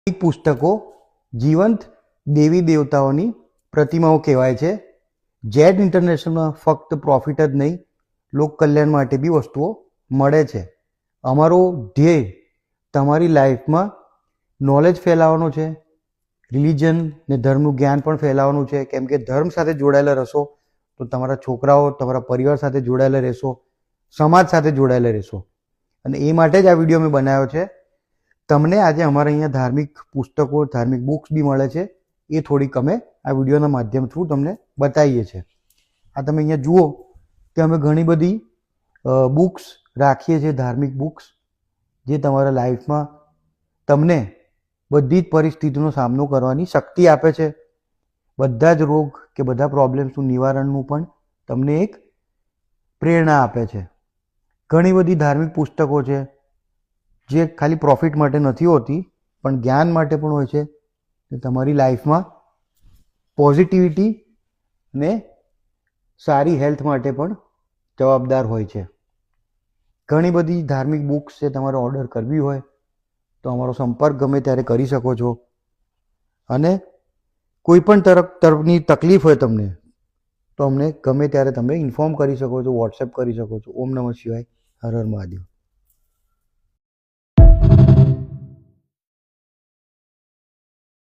પુસ્તકો જીવંત દેવી દેવતાઓની પ્રતિમાઓ કહેવાય છે. જેડ ઇન્ટરનેશનલમાં ફક્ત પ્રોફિટ જ નહીં, લોક કલ્યાણ માટે બી વસ્તુઓ મળે છે. અમારો ધ્યેય તમારી લાઈફમાં નોલેજ ફેલાવવાનો છે, રિલિજન ને ધર્મનું જ્ઞાન પણ ફેલાવવાનું છે. કેમ કે ધર્મ સાથે જોડાયેલા રહેશો તો તમારા છોકરાઓ તમારા પરિવાર સાથે જોડાયેલા રહેશો, સમાજ સાથે જોડાયેલા રહેશો. અને એ માટે જ આ વિડીયો મેં બનાવ્યો છે. તમને આજે અમારા અહીંયા ધાર્મિક પુસ્તકો, ધાર્મિક બુક્સ બી મળે છે. એ થોડીક અમે આ વિડીયોના માધ્યમ થ્રુ તમને બતાવીએ છીએ. આ તમે અહીંયા જુઓ કે અમે ઘણી બધી બુક્સ રાખીએ છીએ, ધાર્મિક બુક્સ, જે તમારા લાઈફમાં તમને બધી જ પરિસ્થિતિનો સામનો કરવાની શક્તિ આપે છે. બધા જ રોગ કે બધા પ્રોબ્લેમ્સનું નિવારણનું પણ તમને એક પ્રેરણા આપે છે. ઘણી બધી ધાર્મિક પુસ્તકો છે જે ખાલી પ્રોફિટ માટે નથી હોતી, પણ જ્ઞાન માટે પણ હોય છે. તમારી લાઈફમાં પોઝિટિવિટી ને સારી હેલ્થ માટે પણ જવાબદાર હોય છે. ઘણી બધી ધાર્મિક બુક્સ છે, તમારે ઓર્ડર કરવી હોય તો અમારો સંપર્ક ગમે ત્યારે કરી શકો છો. અને કોઈ પણ તરફની તકલીફ હોય તમને તો અમને ગમે ત્યારે તમે ઇન્ફોર્મ કરી શકો છો, વોટ્સએપ કરી શકો છો. ઓમ નમઃ શિવાય. હર હર મહાદેવ.